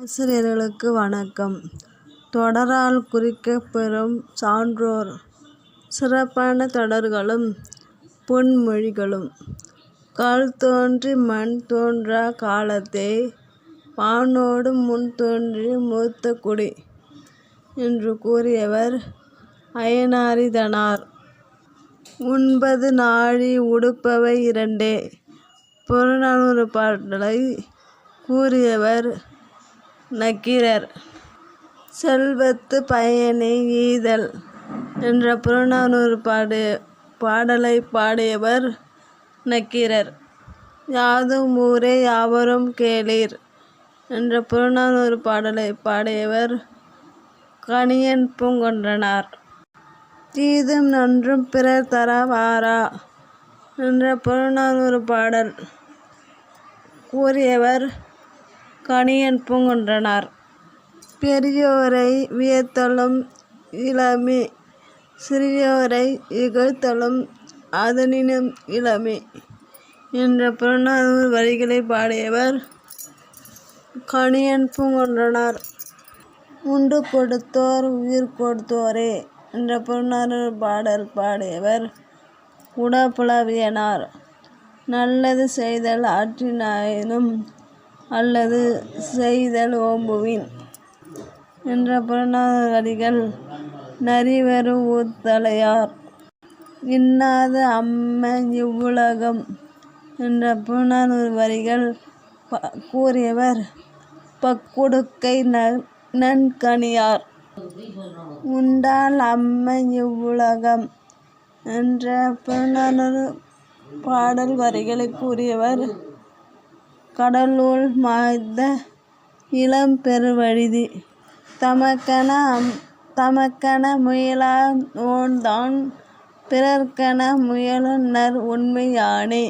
ஆசிரியர்களுக்கு வணக்கம். தொடரால் குறிக்கப்பெறும் சான்றோர் சிறப்பான தொடர்களும் பொன்மொழிகளும். கல் தோன்றி மண் தோன்றா காலத்தே வானோடு முன் தோன்றிய மூத்த குடி என்று கூறியவர் அயனாரிதனார். உண்பது நாழி உடுப்பவை இரண்டே புறநானூறு பாடலை கூறியவர் நக்கீரர். செல்வத்து பயனை ஈதல் என்ற புறநானூறு பாடலை பாடியவர் நக்கீரர். யாதும் ஊரே யாவரும் கேளீர் என்ற புறநானூறு பாடலை பாடியவர் கணியன் பூங்குன்றனார். தீதும் நன்றும் பிறர் தர வாரா என்ற புறநானூறு பாடல் கூறியவர் கணியன் பூங்குன்றனார். பெரியோரை வியத்தலும் இளமே சிறியோரை இகழ்த்தலும் அதனினும் இளமே என்ற புறநானூறு வரிகளை பாடியவர் கணியன் பூங்குன்றனார். உண்டு கொடுத்தோர் உயிர் கொடுத்தோரே என்ற புறநானூறு பாடல் பாடியவர் குடபுலவியனார். நல்லது செய்தல் ஆற்றினாயினும் அல்லது செய்தல் ஓம்புவின் என்ற புறநானூறு வரிகள் நரிவரு ஊத்தலையார். இன்னாது அம்ம இவ்வுலகம் என்ற புறநானூறு வரிகள் கூறியவர் பக்குடுக்கை நன்கணியார். உண்டால் அம்ம இவ்வுலகம் என்ற புறநானூறு பாடல் வரிகளை கூறியவர் கடலூர் மாய்ந்த இளம்பெருவழுதி. தமக்கென முயலா நோன்தான் பிறர்க்கென முயலுநர் உண்மை யானே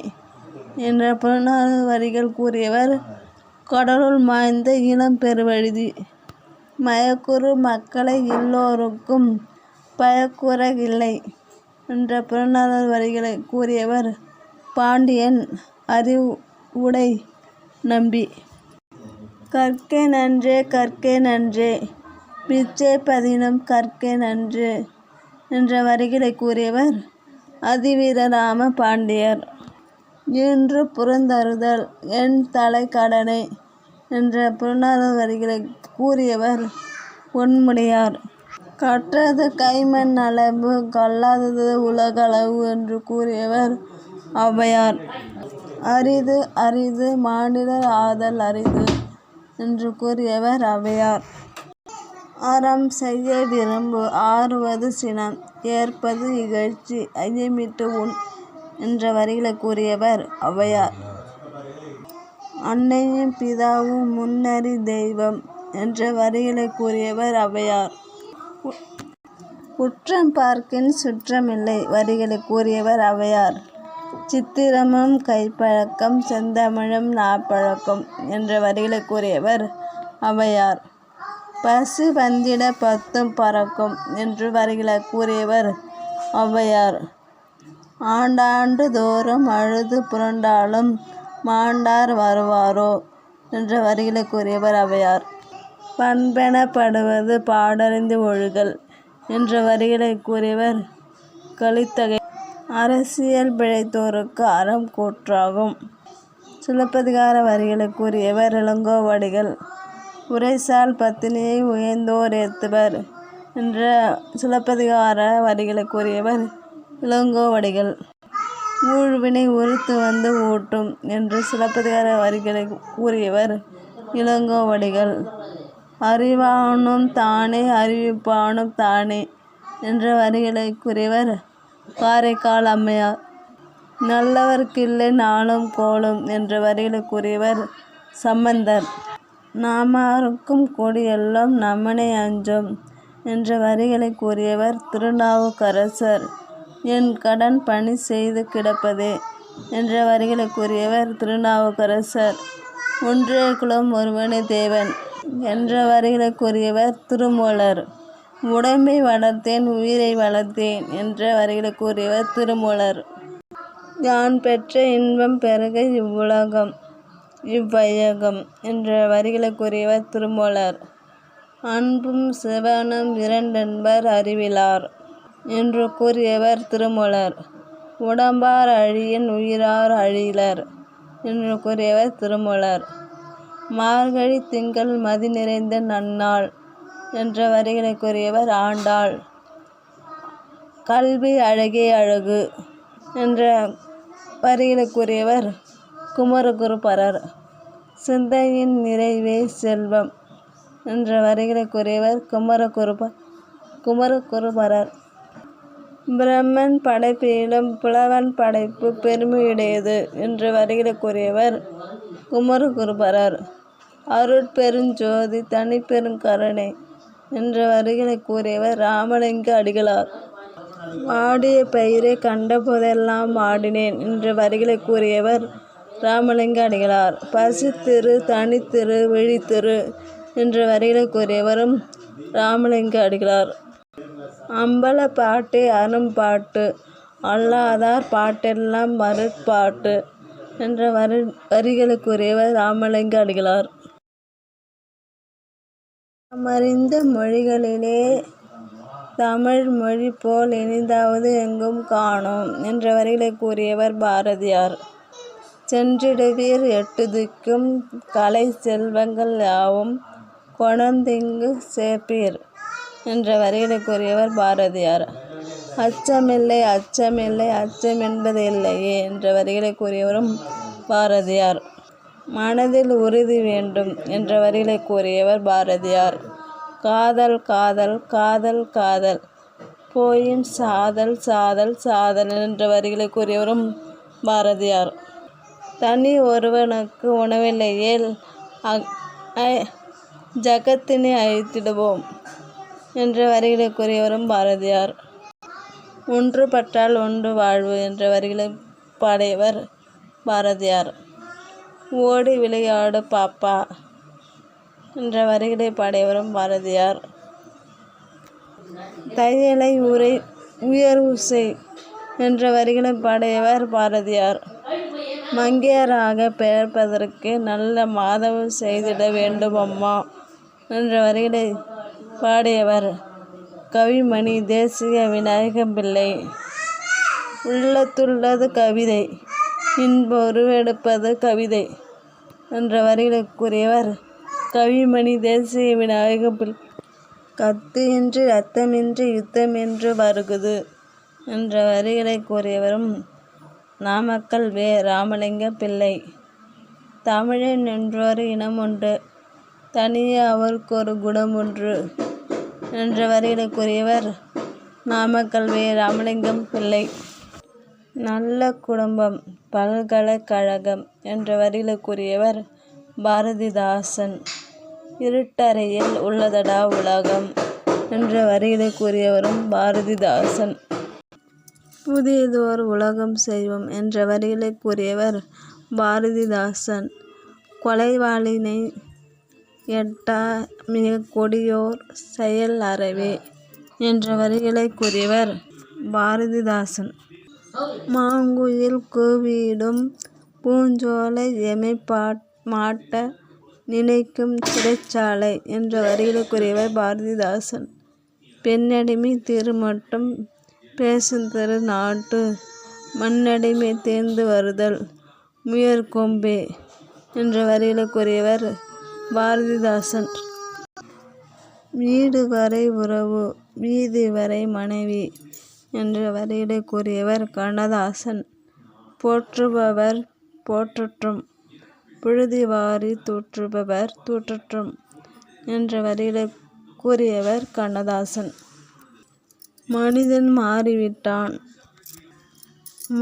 என்ற புறநானூறு வரிகள் கூறியவர் கடலூர் மாய்ந்த இளம்பெருவழுதி. மயக்குறு மக்களை இல்லோருக்கும் பயக்குறகில்லை என்ற புறநானூறு வரிகளை கூறியவர் பாண்டியன் அறிவுடை நம்பி. கற்க நன்றே கற்க நன்றே பிச்சை பதினும் கற்க நன்று என்ற வரிகளை கூறியவர் அதிவீரராம பாண்டியர். இன்று புறந்தருதல் என் தலை கடனே என்ற புறநானூறு வரிகளை கூறியவர் பொன்முடியார். கற்றது கைமண் அளவு கல்லாதது உலகளவு என்று கூறியவர் ஔவையார். அரிது அரிது மானிடர் ஆதல் அரிது என்று கூறியவர் ஔவையார். அறம் செய்ய விரும்பு ஆறுவது சினம் ஏற்பது இகழ்ச்சி ஐயமிட்டு உண் என்ற வரிகளை கூறியவர் ஔவையார். அன்னையும் பிதாவும் முன்னறி தெய்வம் என்ற வரிகளை கூறியவர் ஔவையார். குற்றம் பார்க்கின் சுற்றமில்லை வரிகளை கூறியவர் ஔவையார். சித்திரமும் கைப்பழக்கம் செந்தமிழும் நாப்பழக்கம் என்ற வரிகளை கூறியவர் ஔவையார். பசி வந்திட பத்தும் பறக்கும் என்று வரிகளை கூறியவர் ஔவையார். ஆண்டாண்டு தோறும் அழுது புரண்டாலும் மாண்டார் வருவாரோ என்ற வரிகளை கூறியவர் ஔவையார். பண்பெனப்படுவது பாடறிந்து ஒழுகல் என்ற வரிகளை கூறியவர் கலித்தொகை. அரசியல் பிழைத்தோருக்கு அறம் கூற்றாகும். சிலப்பதிகார வரிகளை கூறியவர் இளங்கோவடிகள். உரைசால் பத்தினியை உயர்ந்தோர் ஏத்துவர் என்ற சிலப்பதிகார வரிகளை கூறியவர் இளங்கோவடிகள். ஊழ்வினை உரித்து வந்து ஊட்டும் என்று சிலப்பதிகார வரிகளை கூறியவர் இளங்கோவடிகள். அறிவானும் தானே அறிவிப்பானும் தானே என்ற வரிகளை கூறியவர் காரைக்கால் அம்மையார். நல்லவர்க்கில்லை நாளும் கோளும் என்ற வரிகளை கூறியவர் சம்பந்தர். நாமாருக்கும் கொடியெல்லாம் நமனை அஞ்சும் என்ற வரிகளை கூறியவர் திருநாவுக்கரசர். என் கடன் பணி செய்து கிடப்பதே என்ற வரிகளை கூறியவர் திருநாவுக்கரசர். ஒன்றே குலம் ஒருவனே தேவன் என்ற வரிகளை கூறியவர் திருமூலர். உடம்பை வளர்த்தேன் உயிரை வளர்த்தேன் என்ற வரிகளை கூறியவர் திருமூலர். யான் பெற்ற இன்பம் பெருக இவ்வுலகம் இவ்வையகம் என்ற வரிகளை கூறியவர் திருமூலர். அன்பும் சிவனும் இரண்டென்பர் அறிவிலார் என்று கூறியவர் திருமூலர். உடம்பார் அழியின் உயிரார் அழிலர் என்று கூறியவர் திருமூலர். மார்கழி திங்கள் மதி நிறைந்த நன்னாள் என்ற வரிகளை கூறியவர் ஆண்டாள். கல்வி அழகே அழகு என்ற வரிகளை கூறியவர் குமரகுருபரர். சிந்தையின் நிறைவே செல்வம் என்ற வரிகளை கூறியவர் குமரகுருபரர். பிரம்மன் படைப்பிலும் புலவன் படைப்பு பெருமையுடையது என்ற வரிகளை கூறியவர் குமரகுருபரர். அருட்பெருஞ்சோதி தனிப்பெருங்கருணை என்ற வரிகளை கூறியவர் ராமலிங்க அடிகளார். வாடிய பயிரை கண்ட போதெல்லாம் வாடினேன் என்ற வரிகளை கூறியவர் ராமலிங்க அடிகளார். பசித்திரு தனித்திரு விழித்திரு என்ற வரிகளை கூறியவரும் ராமலிங்க அடிகளார். அம்பல பாட்டே அரும்பாட்டு அல்லாதார் பாட்டெல்லாம் மருட்பாட்டு என்ற வரிகளை கூறியவர் ராமலிங்க அடிகளார். தாமறிந்த மொழிகளிலே தமிழ் மொழி போல் இனிதாவது எங்கும் காணோம் என்ற வரிகளை கூறியவர் பாரதியார். சென்றிடுவீர் எட்டு திக்கும் கலை செல்வங்கள் யாவும் கொணர்ந்திங்கு சேர்ப்பீர் என்ற வரிகளை கூறியவர் பாரதியார். அச்சமில்லை அச்சமில்லை அச்சமென்பது இல்லையே என்ற வரிகளை கூறியவரும் பாரதியார். மனதில் உறுதி வேண்டும் என்ற வரிகளை கூறியவர் பாரதியார். காதல் காதல் காதல் காதல் போயின் சாதல் சாதல் சாதல் என்ற வரிகளை கூறியவரும் பாரதியார். தனி ஒருவனுக்கு உணவில்லையேல் ஜகத்தினை அழித்திடுவோம் என்ற வரிகளை கூறியவரும் பாரதியார். ஒன்றுபட்டால் ஒன்று வாழ்வு என்ற வரிகளை பாடியவர் பாரதியார். ஓடி விளையாடு பாப்பா என்ற வரிகளை பாடியவரும் பாரதியார். தையலை உயர்வு செய் என்ற வரிகளை பாடியவர் பாரதியார். மங்கையராக பிறப்பதற்கு நல்ல மாதவம் செய்திட வேண்டும் அம்மா என்ற வரிகளை பாடியவர் கவிமணி தேசிக விநாயகம் பிள்ளை. உள்ளத்துள்ளது கவிதை இன்ப உருவெடுப்பது கவிதை என்ற வரிகளை கூறியவர் கவிமணி தேசிக விநாயகம் பிள்ளை. கத்தியின்றி இரத்தமின்றி யுத்தமென்று வருகுது என்ற வரிகளை கூறியவரும் நாமக்கல் வே. ராமலிங்க பிள்ளை. தமிழன் என்றொரு இனம் உண்டு தனியே அவருக்கு ஒரு குணம் ஒன்று என்ற வரிகளை கூறியவர் நாமக்கல் வே. ராமலிங்கம் பிள்ளை. நல்ல குடும்பம் பல்கலைக்கழகம் என்ற வரிகளை கூறியவர் பாரதிதாசன். இருட்டறையில் உள்ளதடா உலகம் என்ற வரிகளை கூறியவரும் பாரதிதாசன். புதியதோர் உலகம் செய்வோம் என்ற வரிகளை கூறியவர் பாரதிதாசன். கொலைவாளினை எட்டா மிக கொடியோர் செயல் அறவே என்ற வரிகளை கூறியவர் பாரதிதாசன். மாங்குயில் கூவிடும் பூஞ்சோலை எமை மாட்ட நினைக்கும் சிறைச்சாலை என்ற வரிகளை கூறியவர் பாரதிதாசன். பெண்ணடிமை திருமட்டும் பேசுந்திரு நாட்டு மண்ணடிமை தேர்ந்து வருதல் முயற்கொம்பே என்ற வரிகளை கூறியவர் பாரதிதாசன். வீடு வரை உறவு வீதி வரை மனைவி என்ற வரிகளை கூறியவர் கண்ணதாசன். போற்றுபவர் போற்றட்டும் புழுதி வாரி தூற்றுபவர் தூற்றட்டும் என்ற வரிகளை கூறியவர் கண்ணதாசன். மனிதன் மாறிவிட்டான்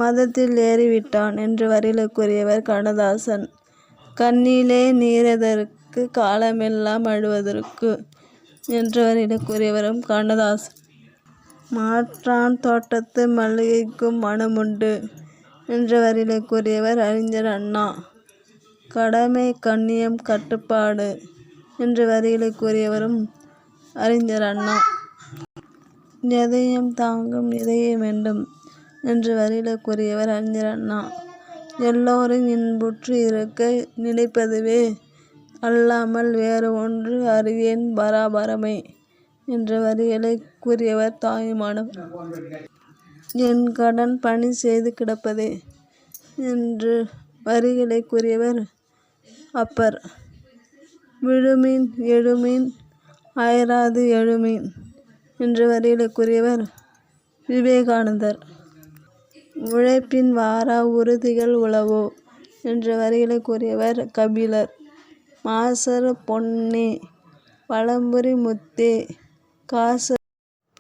மதத்தில் ஏறிவிட்டான் என்ற வரிகளை கூறியவர் கண்ணதாசன். கண்ணிலே நீரெதற்கு காலமெல்லாம் அழுவதற்கு என்ற வரிகளை கூறியவரும் கண்ணதாசன். மாற்றான் தோட்டத்து மல்லிகைக்கும் மனமுண்டு என்ற வரிகளை கூறியவர் அறிஞர் அண்ணா. கடமை கண்ணியம் கட்டுப்பாடு என்ற வரிகளை கூறியவரும் அறிஞர் அண்ணா. எதையும் தாங்கும் இதயம் வேண்டும் என்ற வரிகளை கூறியவர் அறிஞர் அண்ணா. எல்லோரும் இன்புற்று இருக்க நினைப்பதுவே அல்லாமல் வேறு ஒன்று அறியேன் பராபரமே என்ற வரிகளை கூறியவர் தாயுமானவர். என் கடன் பணி செய்து கிடப்பதே என்று வரிகளை கூறியவர் அப்பர். விழுமீன் எழுமீன் அயராது எழுமீன் என்ற வரிகளை கூறியவர் விவேகானந்தர். உழைப்பின் வாரா உறுதிகள் உளவோ என்ற வரிகளை கூறியவர் கபிலர். மாசறு பொன்னே பழம்புரி முத்தே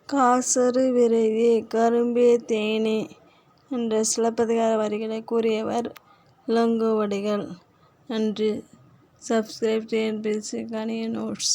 காசறு விரைவே கரும்பே தேனே என்ற சிலப்பதிகார வரிகளை கூறியவர் இளங்கோவடிகள். நன்றி. சப்ஸ்கிரைப் TNPSC கணிய நோட்ஸ்.